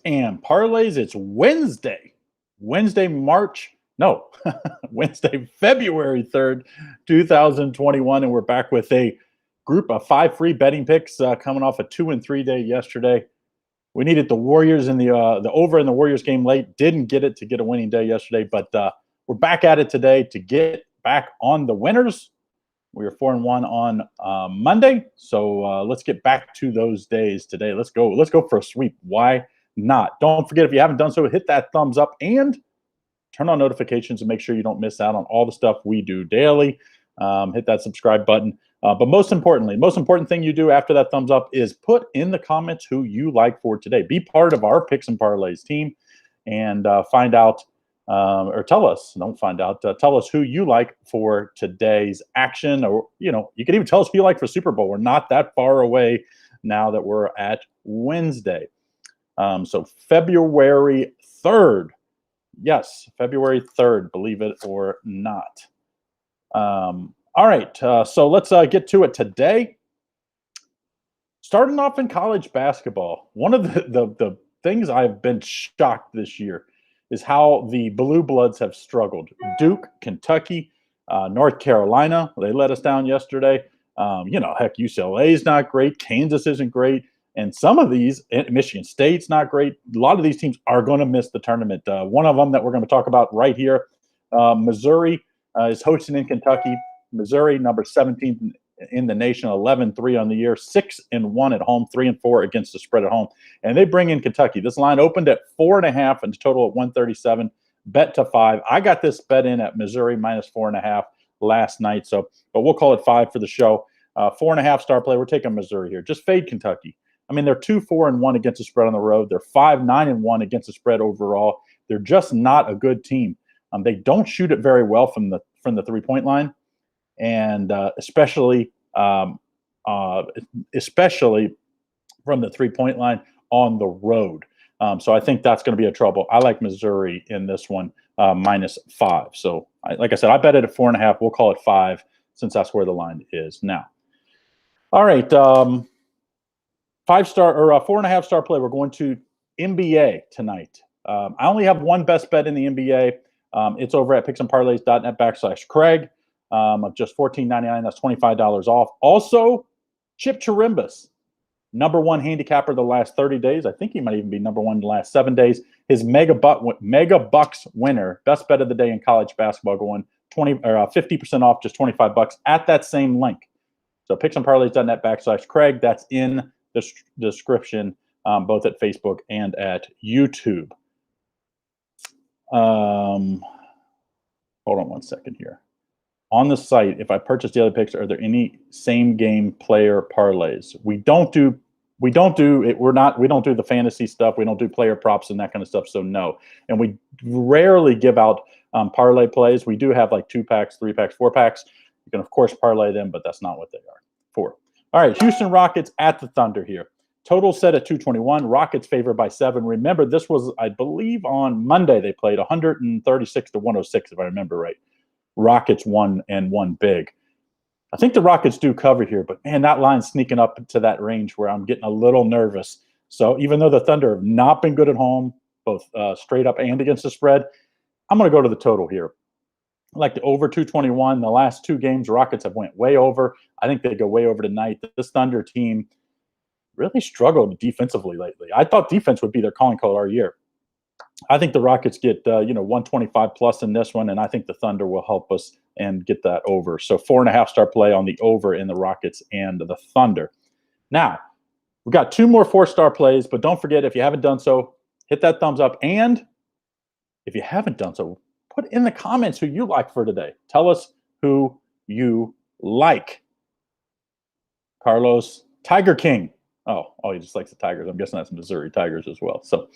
and parlays. It's Wednesday, February 3rd, 2021, and we're back with a group of 5 free betting picks coming off a 2 and 3 day yesterday. We needed the Warriors in the over in the Warriors game late. Didn't get it to get a winning day yesterday, but we're back at it today to get back on the winners. We were 4-1 on Monday, so let's get back to those days today. Let's go for a sweep. Why not? Don't forget, if you haven't done so, hit that thumbs up and turn on notifications and make sure you don't miss out on all the stuff we do daily. Hit that subscribe button. But most important thing you do after that thumbs up is put in the comments who you like for today. Be part of our Picks and Parlays team and find out, or tell us, don't find out, tell us who you like for today's action. Or, you can even tell us who you like for Super Bowl. We're not that far away now that we're at Wednesday. So February 3rd. Yes, February 3rd, believe it or not. All right, so let's get to it today. Starting off in college basketball, one of the things I've been shocked this year is how the Blue Bloods have struggled. Duke, Kentucky, North Carolina, they let us down yesterday. Heck, UCLA is not great. Kansas isn't great. And some of these, Michigan State's not great. A lot of these teams are going to miss the tournament. One of them that we're going to talk about right here, Missouri is hosting in Kentucky. Missouri, number 17 in the nation, 11-3 on the year, 6-1 at home, 3-4 against the spread at home. And they bring in Kentucky. This line opened at 4.5 and total at 137. Bet to 5. I got this bet in at Missouri minus 4.5 last night. But we'll call it 5 for the show. 4.5 star play. We're taking Missouri here. Just fade Kentucky. I mean, they're 2-4-1 against the spread on the road. They're 5-9-1 against the spread overall. They're just not a good team. They don't shoot it very well from the 3-point line, and especially from the 3-point line on the road. So I think that's going to be a trouble. I like Missouri in this one, minus 5. So like I said, I bet it at 4.5. We'll call it 5 since that's where the line is now. All right. 5-star or 4.5 star play. We're going to NBA tonight. I only have one best bet in the NBA. It's over at picksandparlays.net/Craig. Of just $14.99. That's $25 off. Also, Chip Chirimbus, number 1 handicapper the last 30 days. I think he might even be number 1 the last 7 days. His Mega Bucks winner, best bet of the day in college basketball, going 50% off, just $25 at that same link. So picksandparlays.net/Craig. That's in the description, both at Facebook and at YouTube. Hold on one second here. On the site, if I purchase daily picks, are there any same game player parlays? We don't do it. We don't do the fantasy stuff. We don't do player props and that kind of stuff. So no. And we rarely give out parlay plays. We do have like 2-packs, 3-packs, 4-packs. You can of course parlay them, but that's not what they are for. All right, Houston Rockets at the Thunder here. Total set at 221. Rockets favored by 7. Remember, this was, I believe, on Monday they played 136-106, if I remember right. Rockets won big. I think the Rockets do cover here, but man, that line's sneaking up to that range where I'm getting a little nervous. So even though the Thunder have not been good at home, both straight up and against the spread, I'm going to go to the total here. I like the over 221. The last 2 games, Rockets have went way over. I think they go way over tonight. This Thunder team really struggled defensively lately. I thought defense would be their calling card all year. I think the Rockets get 125 plus in this one, and I think the Thunder will help us and get that over. So 4.5 star play on the over in the Rockets and the Thunder. Now, we've got 2 more 4-star plays, but don't forget, if you haven't done so, hit that thumbs up. And if you haven't done so, put in the comments who you like for today. Tell us who you like. Carlos, Tiger King. Oh, he just likes the Tigers. I'm guessing that's Missouri Tigers as well. So,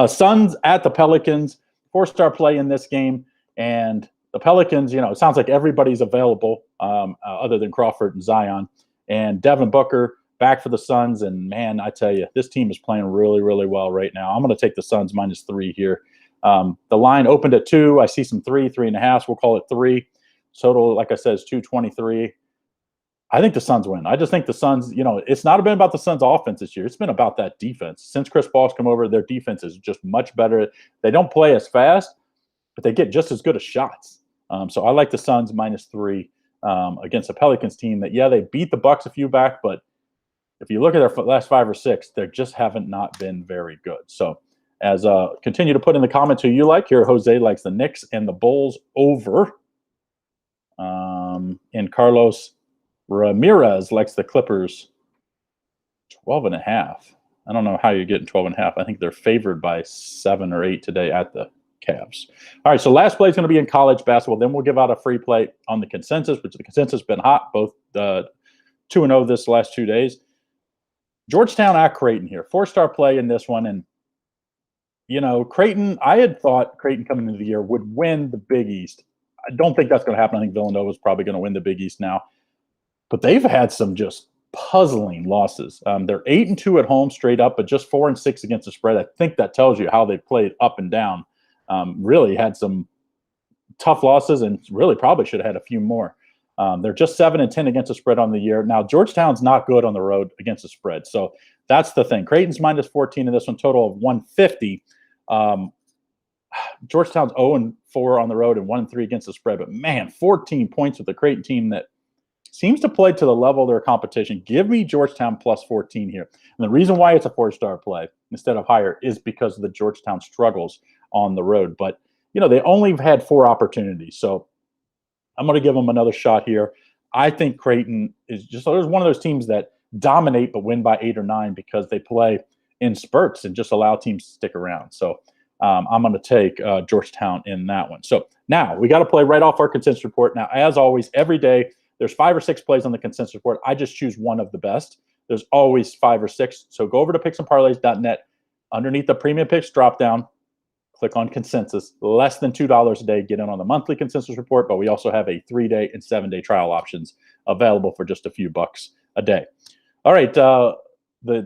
Suns at the Pelicans, 4-star play in this game. And the Pelicans, it sounds like everybody's available other than Crawford and Zion. And Devin Booker back for the Suns. And, man, I tell you, this team is playing really, really well right now. I'm going to take the Suns minus 3 here. The line opened at 2. I see some 3.5. We'll call it 3. Total, like I said, is 223. I think the Suns win. I just think the Suns, it's not been about the Suns' offense this year. It's been about that defense. Since Chris Paul's come over, their defense is just much better. They don't play as fast, but they get just as good as shots. So I like the Suns -3 against the Pelicans team that, they beat the Bucks a few back, but if you look at their last 5 or 6, they just haven't not been very good. So as continue to put in the comments who you like. Here, Jose likes the Knicks and the Bulls over. And Carlos Ramirez likes the Clippers 12.5. I don't know how you're getting 12.5. I think they're favored by 7 or 8 today at the Cavs. All right, so last play is going to be in college basketball. Then we'll give out a free play on the consensus, which the consensus has been hot, both 2-0 this last 2 days. Georgetown at Creighton here. 4-star play in this one. And, Creighton, I had thought Creighton coming into the year would win the Big East. I don't think that's going to happen. I think Villanova is probably going to win the Big East now. But they've had some just puzzling losses. They're 8-2 at home straight up, but just 4-6 against the spread. I think that tells you how they played up and down. Really had some tough losses and really probably should have had a few more. They're just 7-10 against the spread on the year. Now, Georgetown's not good on the road against the spread. So that's the thing. Creighton's -14 in this one, total of 150. Georgetown's 0-4 on the road and 1-3 against the spread. But, man, 14 points with the Creighton team that seems to play to the level of their competition. Give me Georgetown +14 here. And the reason why it's a 4-star play instead of higher is because of the Georgetown struggles on the road. But, they only had 4 opportunities. So I'm going to give them another shot here. I think Creighton is just one of those teams that dominate but win by 8 or 9 because they play in spurts and just allow teams to stick around. So I'm going to take Georgetown in that one. So now we got to play right off our consensus report. Now, as always, every day there's 5 or 6 plays on the consensus report. I just choose one of the best. There's always 5 or 6. So go over to picksandparlays.net. Underneath the premium picks drop down, click on consensus. Less than $2 a day. Get in on the monthly consensus report, but we also have a 3-day and 7-day trial options available for just a few bucks a day. All right, the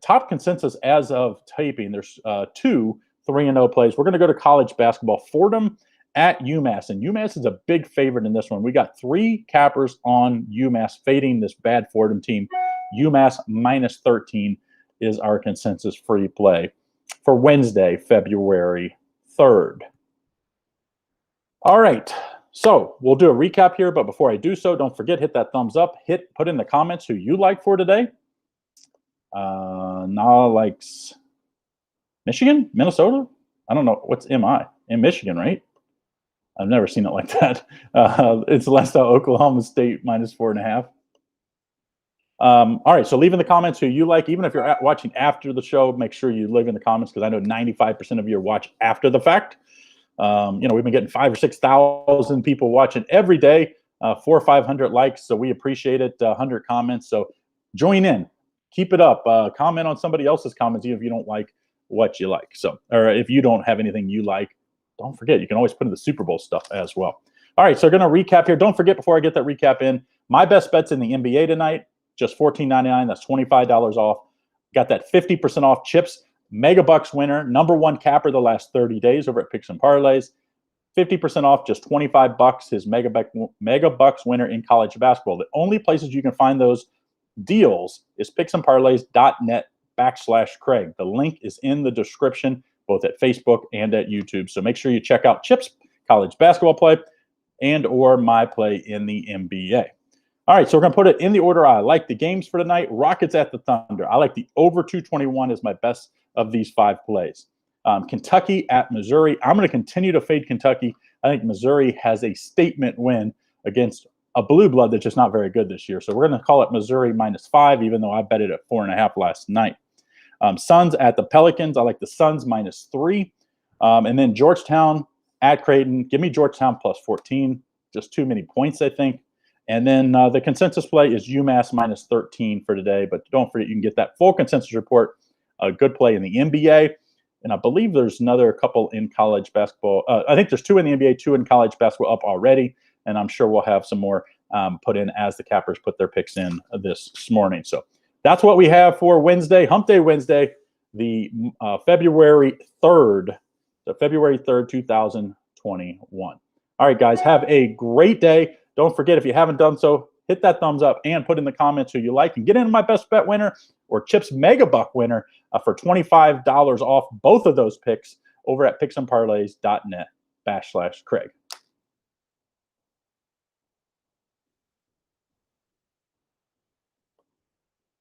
top consensus as of taping, there's 2 3-0 plays. We're going to go to college basketball. Fordham at UMass, and UMass is a big favorite in this one. We got 3 cappers on UMass fading this bad Fordham team. UMass -13 is our consensus free play for Wednesday, February 3rd. All right, so we'll do a recap here, but before I do so, don't forget, hit that thumbs up. Put in the comments who you like for today. Nala likes Michigan, Minnesota. I don't know what's MI in Michigan, right? I've never seen it like that. It's less than Oklahoma State -4.5. All right, so leave in the comments who you like. Even if you're watching after the show, make sure you leave in the comments because I know 95% of you watch after the fact. We've been getting 5,000 or 6,000 people watching every day, 400 or 500 likes, so we appreciate it. 100 comments, so join in, keep it up. Comment on somebody else's comments, even if you don't like what you like. So, or if you don't have anything you like, don't forget you can always put in the Super Bowl stuff as well. All right, so we're going to recap here. Don't forget before I get that recap in, my best bets in the NBA tonight. Just $14.99. That's $25 off. Got that 50% off chips. Mega Bucks winner, #1 capper the last 30 days over at Picks and Parlays. 50% off, just $25. His Mega Bucks winner in college basketball. The only places you can find those deals is picksandparlays.net/Craig. The link is in the description, both at Facebook and at YouTube. So make sure you check out Chip's college basketball play and or my play in the NBA. All right, so we're going to put it in the order I like the games for tonight. Rockets at the Thunder. I like the over 221 as my best of these 5 plays. Kentucky at Missouri. I'm going to continue to fade Kentucky. I think Missouri has a statement win against a blue blood that's just not very good this year. So we're going to call it Missouri -5, even though I bet it at 4.5 last night. Suns at the Pelicans. I like the Suns -3. And then Georgetown at Creighton. Give me Georgetown +14. Just too many points, I think. And then the consensus play is UMass -13 for today. But don't forget, you can get that full consensus report. A good play in the NBA. And I believe there's another couple in college basketball. I think there's 2 in the NBA, 2 in college basketball up already. And I'm sure we'll have some more put in as the cappers put their picks in this morning. So that's what we have for Wednesday, Hump Day Wednesday, the February 3rd, 2021. All right, guys, have a great day. Don't forget, if you haven't done so, hit that thumbs up and put in the comments who you like, and get into my best bet winner or Chip's Mega Buck winner for $25 off both of those picks over at picksandparlays.net/Craig.